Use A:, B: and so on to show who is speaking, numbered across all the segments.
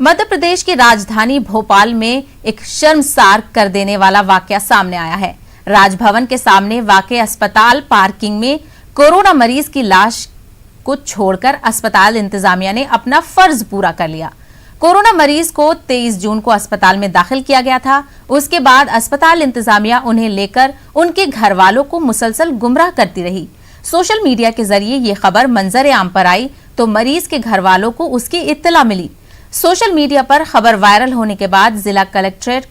A: मध्य प्रदेश की राजधानी भोपाल में एक शर्मसार कर देने वाला वाकया सामने आया है। राजभवन के सामने वाकई अस्पताल पार्किंग में कोरोना मरीज की लाश को छोड़कर अस्पताल इंतजामिया ने अपना फर्ज पूरा कर लिया। कोरोना मरीज को 23 जून को अस्पताल में दाखिल किया गया था। उसके बाद अस्पताल इंतजामिया उन्हें लेकर उनके घर वालों को मुसलसल गुमराह करती रही। सोशल मीडिया के जरिए ये खबर मंजर आम पर आई तो मरीज के घर वालों को उसकी इत्तला मिली। सोशल मीडिया पर खबर वायरल होने के बाद जिला कलेक्टर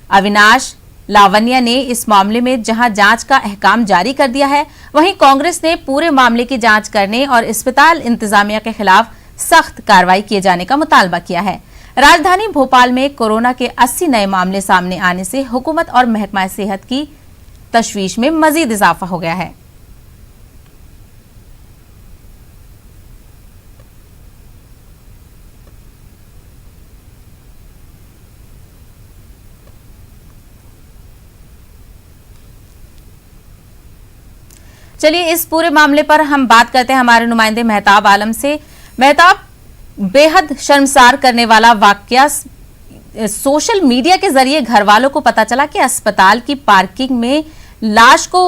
A: अविनाश लावनिया ने इस मामले में जहां जांच का अहकाम जारी कर दिया है, वहीं कांग्रेस ने पूरे मामले की जांच करने और अस्पताल इंतजामिया के खिलाफ सख्त कार्रवाई किए जाने का मुतालबा किया है। राजधानी भोपाल में कोरोना के 80 नए मामले सामने आने से हुकूमत और महकमा सेहत की तशवीश में मजीद इजाफा हो गया है। चलिए इस पूरे मामले पर हम बात करते हैं हमारे नुमाइंदे मेहताब आलम से। मेहताब, बेहद शर्मसार करने वाला वाकया सोशल मीडिया के जरिए घर वालों को पता चला कि अस्पताल की पार्किंग में लाश को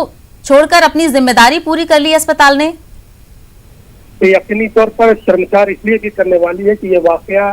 A: छोड़कर अपनी जिम्मेदारी पूरी कर ली अस्पताल ने।
B: यकीनी तौर पर शर्मसार इसलिए भी करने वाली है कि ये वाकया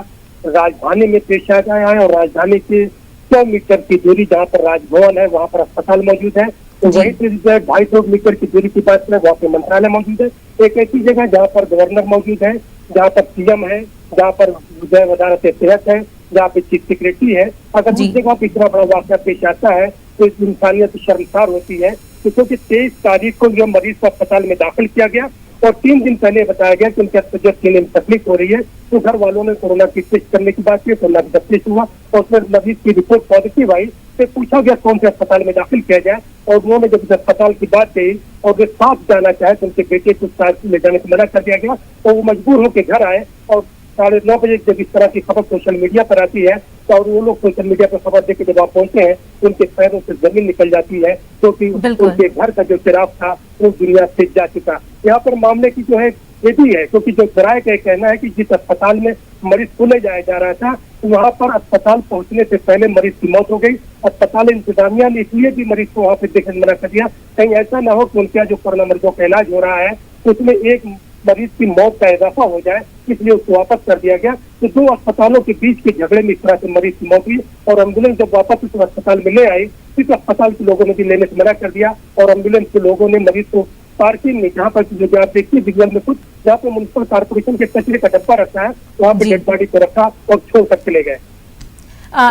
B: राजधानी में पेश आ गया है और राजधानी के 100 मीटर की दूरी जहाँ पर राजभवन है वहाँ पर अस्पताल मौजूद है, तो वहीं से 250 मीटर की दूरी की बात करें वहाँ पे मंत्रालय मौजूद है। एक ऐसी जगह जहाँ पर गवर्नर मौजूद है, जहाँ पर सीएम है, जहाँ पर वजारत सेहत है, जहाँ पे चीफ सेक्रेटरी है। अगर उस जगह पर इतना बड़ा वाकया पेश आता है तो इस इंसानियत शर्मसार होती है, क्योंकि 23 तारीख को यह मरीज को अस्पताल में दाखिल किया गया और 3 दिन पहले बताया गया कि उनके तबियत सीने में तकलीफ हो रही है, तो घर वालों ने कोरोना की टेस्ट करने की बात की। कोरोना का टेस्ट हुआ और उसमें मरीज की रिपोर्ट पॉजिटिव आई, तो पूछा गया कौन से अस्पताल में दाखिल किया जाए, और उन्होंने जब अस्पताल की बात कही और वे साफ जाना चाहे तो उनके बेटे को ले जाने से मना कर दिया गया और वो मजबूर होकर घर आए। और 9:30 बजे जब इस तरह की खबर सोशल मीडिया पर आती है तो और वो लोग सोशल मीडिया पर खबर देकर जब आप पहुंचे हैं तो उनके पैरों से जमीन निकल जाती है, क्योंकि उनके घर का जो चिराग था वो दुनिया से जा चुका। यहाँ पर मामले की जो है ये भी है, क्योंकि जो किराए का कहना है कि जिस अस्पताल में मरीज को ले जाया जा रहा था वहाँ पर अस्पताल पहुंचने से पहले मरीज की मौत हो गई। अस्पताल इंतजामिया ने इसलिए भी मरीज को वहाँ पे देखने मना कर दिया, कहीं ऐसा ना हो कि उनका जो कोरोना मरीजों का इलाज हो रहा है उसमें एक मरीज की मौत का इजाफा हो जाए, इसलिए उसको वापस कर दिया गया। तो 2 अस्पतालों के बीच के झगड़े में इस तरह से मरीज की मौत हुई और एम्बुलेंस जब वापस उस अस्पताल में ले आई फिर अस्पताल के लोगों ने भी लेने से मना कर दिया और एम्बुलेंस के लोगों ने मरीज को पार्किंग में, जहाँ पर जो आप देखिए विजुअल में कुछ जहाँ पे म्युनिसिपल कॉर्पोरेशन के कचरे का डब्बा रखा है वहाँ पे डेड बॉडी को रखा और छोड़ कर चले गए।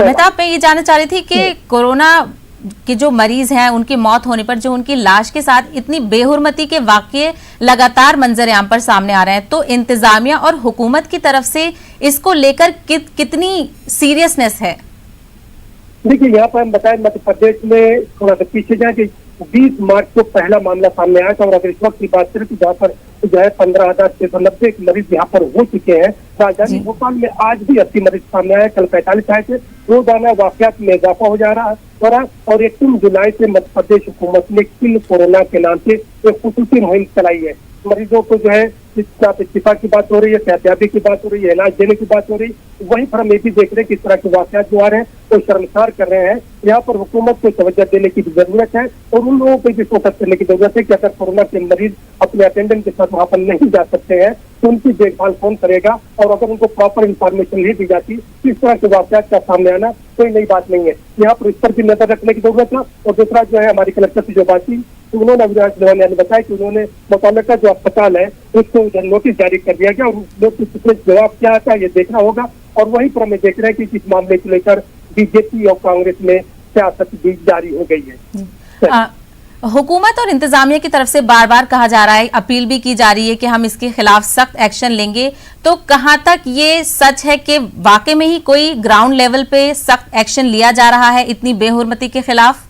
A: मेहताब, मैं ये जानना चाह रही थी कि कोरोना के जो मरीज हैं उनकी मौत होने पर जो उनकी लाश के साथ इतनी बेहुरमती के वाकये लगातार मंजर आम पर सामने आ रहे हैं, तो इंतजामिया और हुकूमत की तरफ से इसको लेकर कितनी सीरियसनेस है?
B: देखिए यहाँ पर हम बताएं मध्य प्रदेश में थोड़ा सा पीछे जाए कि 20 मार्च को पहला मामला सामने आया था और अगर इस वक्त की बात करें तो जहाँ पर जो है 15,690 मरीज यहाँ पर हो चुके हैं। राजधानी भोपाल में आज भी 80 मरीज सामने आए, कल 45 आए थे। रोजाना वाकयात में इजाफा हो रहा है और 31 जुलाई से मध्य प्रदेश हुकूमत ने किल कोरोना के नाम से एक खुसूसी मुहिम चलाई है। मरीजों को जो है शिफा की बात हो रही है, सेहतयाबी की बात हो रही है, इलाज देने की बात हो रही है। वहीं पर हम ये भी देख रहे हैं कि इस तरह के वाकयात जो आ रहे हैं तो शर्मसार कर रहे हैं। यहाँ पर हुकूमत को तवज्जो देने की जरूरत है और उन लोगों को भी फोकस करने की जरूरत है कि अगर कोरोना के मरीज अपने अटेंडेंट के साथ वहाँ पर नहीं जा सकते हैं तो उनकी देखभाल कौन करेगा, और अगर उनको प्रॉपर इंफॉर्मेशन नहीं दी जाती तो इस तरह के वाकयात का सामने आना कोई नई बात नहीं है। यहाँ पर इस पर भी नजर रखने की जरूरत है। और दूसरा जो है हमारी कलेक्टर से जो बात की तो उन्होंने अविनाश लावनिया ने बताया कि उन्होंने मुताल्लिका जो अस्पताल है उसको नोटिस जारी कर दिया गया और नोटिस में जवाब क्या आता है ये देखना होगा। और वहीं पर हमें देख रहे हैं कि इस मामले को लेकर बीजेपी और कांग्रेस में सियासत भी जारी हो गई है।
A: हुकूमत और इंतजामिया की तरफ से बार बार कहा जा रहा है, अपील भी की जा रही है कि हम इसके खिलाफ सख्त एक्शन लेंगे, तो कहां तक ये सच है कि वाकई में ही कोई ग्राउंड लेवल पे सख्त एक्शन लिया जा रहा है इतनी बेहुरमती के खिलाफ?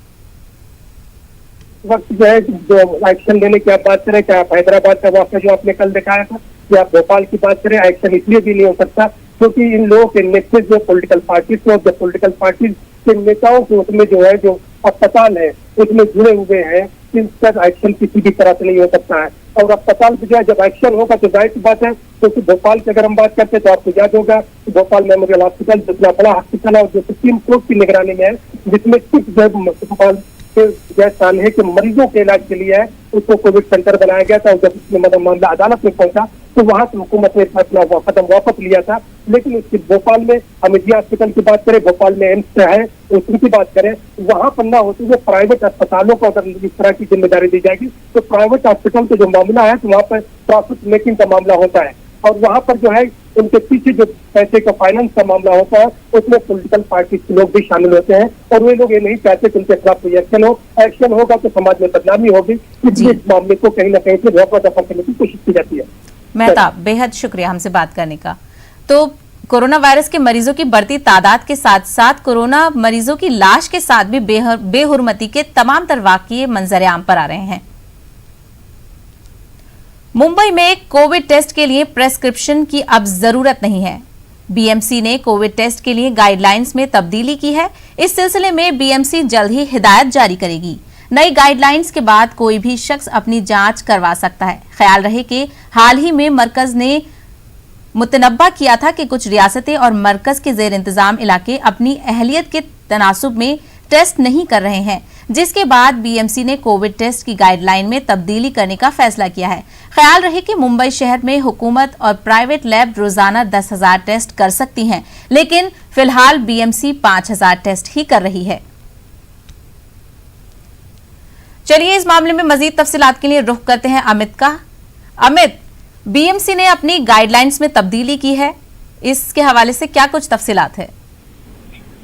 B: वक्त जो है जो एक्शन लेने की आप बात करें, क्या आप हैदराबाद का वाकया जो आपने कल दिखाया था या आप भोपाल की बात करें, एक्शन इसलिए भी नहीं हो सकता क्योंकि इन लोगों के नेतृत्व जो पॉलिटिकल पार्टीज और जो पॉलिटिकल पार्टीज के नेताओं के उसमें जो है, जो अस्पताल है उसमें जुड़े हुए हैं, इनका एक्शन किसी भी तरह से नहीं हो सकता है। और अस्पताल पे जो है जब एक्शन होगा तो जाहिर सी बात है, क्योंकि भोपाल की अगर हम बात करते हैं तो आपको याद होगा भोपाल मेमोरियल हॉस्पिटल जितना बड़ा हॉस्पिटल है और जो सुप्रीम कोर्ट की निगरानी में है, जिसमें सिर्फ जो भोपाल के सानहे के मरीजों के इलाज के लिए है, उसको कोविड सेंटर बनाया गया था। और जब इसमें मामला अदालत में पहुंचा तो वहां से हुकूमत ने फैसला वापस लिया था। लेकिन उसकी भोपाल में हम इंडिया हॉस्पिटल की बात करें, भोपाल में एम्स है उसकी बात करें, वहां पर ना होते हुए प्राइवेट अस्पतालों को अगर इस तरह की जिम्मेदारी दी जाएगी तो प्राइवेट हॉस्पिटल का जो मामला है तो वहाँ पर प्रॉफिट मेकिंग का मामला होता है। और वहां पर जो है उनके पीछे जो पैसे का फाइनेंस का मामला होता है उसमें पॉलिटिकल पार्टी के लोग भी शामिल होते हैं और वे लोग ये नहीं चाहते कि उनके खिलाफ कोई एक्शन होगा तो समाज में बदनामी होगी, इसलिए इस मामले को कहीं ना कहीं से रफा दफा करने की कोशिश की जाती है।
A: मेहता, बेहद शुक्रिया हमसे बात करने का। तो कोरोना वायरस के मरीजों की बढ़ती तादाद के साथ साथ कोरोना मरीजों की लाश के साथ भी बेहुरमती के तमाम तर वाकये मंजर-ए-आम पर आ रहे हैं। मुंबई में कोविड टेस्ट के लिए प्रेस्क्रिप्शन की अब जरूरत नहीं है। बीएमसी ने कोविड टेस्ट के लिए गाइडलाइंस में तब्दीली की है। इस सिलसिले में बीएमसी जल्द ही हिदायत जारी करेगी। नई गाइडलाइंस के बाद कोई भी शख्स अपनी जांच करवा सकता है। ख्याल रहे कि हाल ही में मरकज ने मुतनब्बा किया था कि कुछ रियासतें और मरकज के जेर इंतजाम इलाके अपनी अहलियत के तनासुब में टेस्ट नहीं कर रहे हैं, जिसके बाद बीएमसी ने कोविड टेस्ट की गाइडलाइन में तब्दीली करने का फैसला किया है। ख्याल रहे कि मुंबई शहर में हुकूमत और प्राइवेट लैब रोजाना 10,000 टेस्ट कर सकती हैं, लेकिन फिलहाल बीएमसी 5,000 टेस्ट ही कर रही है। चलिए इस मामले में मजीद तफसीलात के लिए रुख करते हैं अमित का। अमित, बीएमसी ने अपनी गाइडलाइंस में तब्दीली की है, इसके हवाले से क्या कुछ तफसीलात है?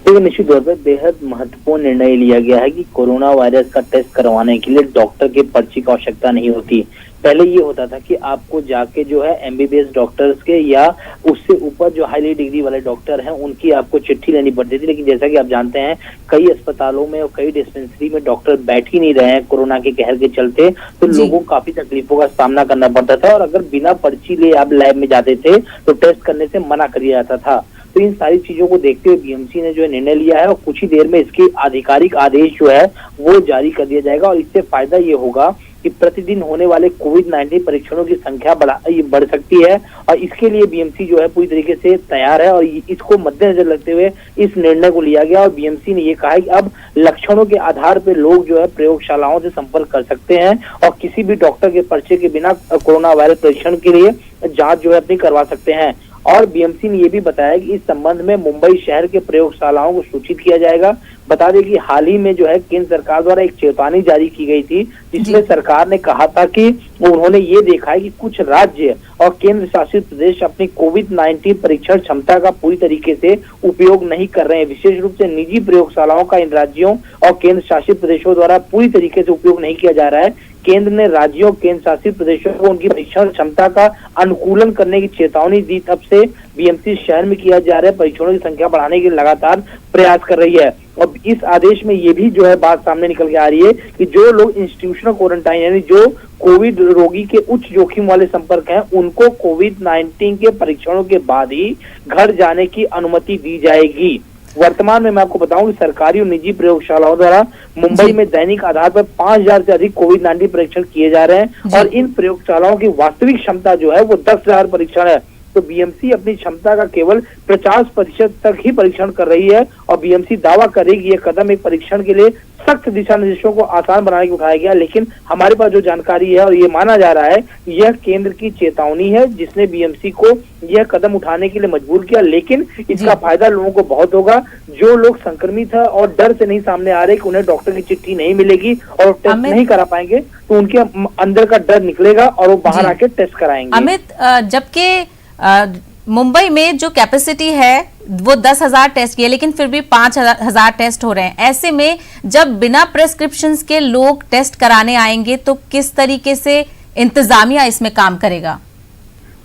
C: तो निश्चित तौर पर बेहद महत्वपूर्ण निर्णय लिया गया है कि कोरोना वायरस का टेस्ट करवाने के लिए डॉक्टर के पर्ची की आवश्यकता नहीं होती। पहले ये होता था कि आपको जाके जो है एमबीबीएस डॉक्टर्स के या उससे ऊपर जो हाईली डिग्री वाले डॉक्टर हैं उनकी आपको चिट्ठी लेनी पड़ती थी। लेकिन जैसा कि आप जानते हैं कई अस्पतालों में और कई डिस्पेंसरी में डॉक्टर बैठ ही नहीं रहे हैं कोरोना के कहर के चलते, तो लोगों को काफी तकलीफों का सामना करना पड़ता था और अगर बिना पर्ची लिए आप लैब में जाते थे तो टेस्ट करने से मना कर दिया जाता था। तो इन सारी चीजों को देखते हुए बीएमसी ने जो निर्णय लिया है और कुछ ही देर में इसकी आधिकारिक आदेश जो है वो जारी कर दिया जाएगा। और इससे फायदा ये होगा कि प्रतिदिन होने वाले कोविड-19 परीक्षणों की संख्या बढ़ सकती है और इसके लिए बीएमसी जो है पूरी तरीके से तैयार है और इसको मद्देनजर रखते हुए इस निर्णय को लिया गया। और बीएमसी ने ये कहा है कि अब लक्षणों के आधार पर लोग जो है प्रयोगशालाओं से संपर्क कर सकते हैं और किसी भी डॉक्टर के पर्चे के बिना कोरोना वायरस परीक्षण के लिए जांच जो है अपनी करवा सकते हैं। और बीएमसी ने ये भी बताया कि इस संबंध में मुंबई शहर के प्रयोगशालाओं को सूचित किया जाएगा। बता दें कि हाल ही में जो है केंद्र सरकार द्वारा एक चेतावनी जारी की गई थी जिसमें सरकार ने कहा था कि उन्होंने ये देखा है कि कुछ राज्य और केंद्र शासित प्रदेश अपनी कोविड-19 परीक्षण क्षमता का पूरी तरीके से उपयोग नहीं कर रहे हैं। विशेष रूप से निजी प्रयोगशालाओं का इन राज्यों और केंद्र शासित प्रदेशों द्वारा पूरी तरीके से उपयोग नहीं किया जा रहा है। केंद्र ने राज्यों केंद्र शासित प्रदेशों को उनकी परीक्षण क्षमता का अनुकूलन करने की चेतावनी दी। तब से बीएमसी शहर में किया जा रहा है परीक्षणों की संख्या बढ़ाने के लिए लगातार प्रयास कर रही है। और इस आदेश में ये भी जो है बात सामने निकल के आ रही है कि जो लोग इंस्टीट्यूशनल क्वारंटाइन यानी जो कोविड रोगी के उच्च जोखिम वाले संपर्क हैं उनको कोविड-19 के परीक्षणों के बाद ही घर जाने की अनुमति दी जाएगी। वर्तमान में मैं आपको बताऊं कि सरकारी और निजी प्रयोगशालाओं द्वारा मुंबई में दैनिक आधार पर 5,000 से अधिक कोविड-19 परीक्षण किए जा रहे हैं और इन प्रयोगशालाओं की वास्तविक क्षमता जो है वो 10,000 परीक्षण है। तो बीएमसी अपनी क्षमता का केवल 50% तक ही परीक्षण कर रही है और बीएमसी दावा करेगी ये कदम एक परीक्षण के लिए सख्त दिशा निर्देशों को आसान बनाने के उठाया गया। लेकिन हमारे पास जो जानकारी है और ये माना जा रहा है यह केंद्र की चेतावनी है जिसने बीएमसी को यह कदम उठाने के लिए मजबूर किया। लेकिन इसका फायदा लोगों को बहुत होगा। जो लोग संक्रमित है और डर से नहीं सामने आ रहे कि उन्हें डॉक्टर की चिट्ठी नहीं मिलेगी और टेस्ट नहीं करा पाएंगे तो उनके अंदर का डर निकलेगा और वो बाहर आके टेस्ट कराएंगे।
A: अमित, जबकि मुंबई में जो कैपेसिटी है वो 10,000 टेस्ट की है लेकिन फिर भी 5,000 टेस्ट हो रहे हैं। ऐसे में जब बिना प्रेस्क्रिप्शंस के लोग टेस्ट कराने आएंगे तो किस तरीके से इंतजामिया इसमें काम करेगा?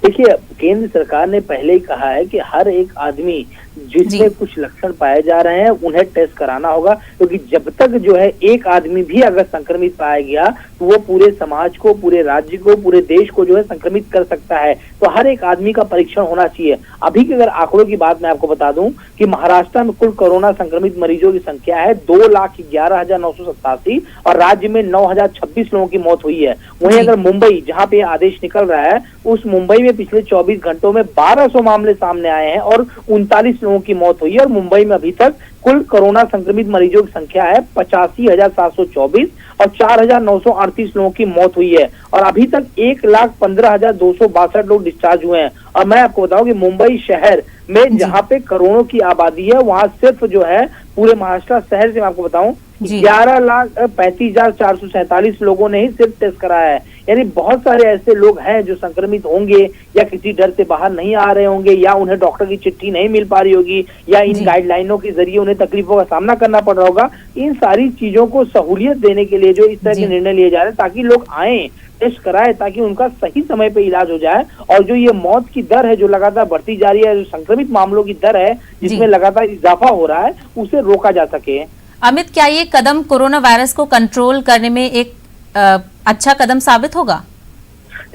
C: देखिए, केंद्र सरकार ने पहले ही कहा है कि हर एक आदमी जिसमें कुछ लक्षण पाए जा रहे हैं उन्हें टेस्ट कराना होगा, क्योंकि जब तक जो है एक आदमी भी अगर संक्रमित पाया गया तो वो पूरे समाज को, पूरे राज्य को, पूरे देश को जो है संक्रमित कर सकता है। तो हर एक आदमी का परीक्षण होना चाहिए। अभी के अगर आंकड़ों की बात मैं आपको बता दूं कि महाराष्ट्र में कुल कोरोना संक्रमित मरीजों की संख्या है 2,11,987 और राज्य में 9,026 लोगों की मौत हुई है। वहीं अगर मुंबई, जहां पे आदेश निकल रहा है, उस मुंबई में पिछले 24 घंटों में 1200 मामले सामने आए हैं और 39 लोगों की मौत हुई है। और मुंबई में अभी तक कुल कोरोना संक्रमित मरीजों की संख्या है 85,724 और 4,938 लोगों की मौत हुई है और अभी तक 1,15,262 लोग डिस्चार्ज हुए हैं। और मैं आपको बताऊं कि मुंबई शहर में जहां पे करोड़ों की आबादी है, वहां सिर्फ जो है पूरे महाराष्ट्र शहर से मैं आपको बताऊं 11,35,447 लोगों ने ही सिर्फ टेस्ट कराया है। यानी बहुत सारे ऐसे लोग हैं जो संक्रमित होंगे या किसी डर से बाहर नहीं आ रहे होंगे या उन्हें डॉक्टर की चिट्ठी नहीं मिल पा रही होगी या इन गाइडलाइनों के जरिए उन्हें तकलीफों का सामना करना पड़ रहा होगा। इन सारी चीजों को सहूलियत देने के लिए जो इस तरह के निर्णय लिए जा रहे हैं ताकि लोग आए, टेस्ट कराए, ताकि उनका सही समय पे इलाज हो जाए और जो ये मौत की दर है जो लगातार बढ़ती जा रही है, जो संक्रमित मामलों की दर है जिसमें लगातार इजाफा हो रहा है, उसे रोका जा सके।
A: अमित, क्या ये कदम कोरोना वायरस को कंट्रोल करने में एक अच्छा कदम साबित होगा?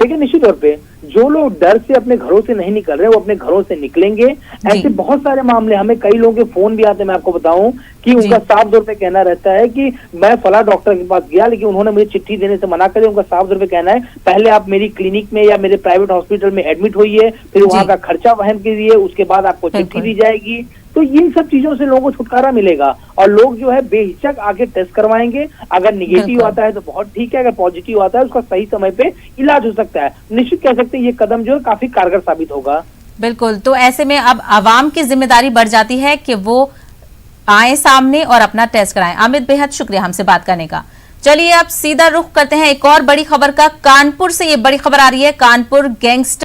C: देखिए, निश्चित तौर पे जो लोग डर से अपने घरों से नहीं निकल रहे वो अपने घरों से निकलेंगे। ऐसे बहुत सारे मामले, हमें कई लोगों के फोन भी आते हैं, मैं आपको बताऊं कि उनका साफ तौर पे कहना रहता है कि मैं फला डॉक्टर के पास गया लेकिन उन्होंने मुझे चिट्ठी देने से मना कर दिया। उनका साफ तौर पे कहना है पहले आप मेरी क्लिनिक में या मेरे प्राइवेट हॉस्पिटल में एडमिट होइए, फिर वहां का खर्चा वहन कीजिए, उसके बाद आपको चिट्ठी दी जाएगी। तो इन सब चीजों से लोगों को छुटकारा मिलेगा और लोग जो है बेहिचक आके टेस्ट करवाएंगे। अगर निगेटिव आता है तो बहुत ठीक है, अगर पॉजिटिव आता है उसका सही समय पे इलाज हो सकता है। निश्चित कह सकते हैं ये कदम जो है काफी कारगर साबित होगा।
A: बिल्कुल, तो ऐसे में अब आवाम की जिम्मेदारी बढ़ जाती है कि वो आए सामने और अपना टेस्ट कराएं। अमित, बेहद शुक्रिया हमसे बात करने का। चलिए अब सीधा रुख करते हैं एक और बड़ी खबर का। कानपुर से ये बड़ी खबर आ रही है। कानपुर गैंगस्टर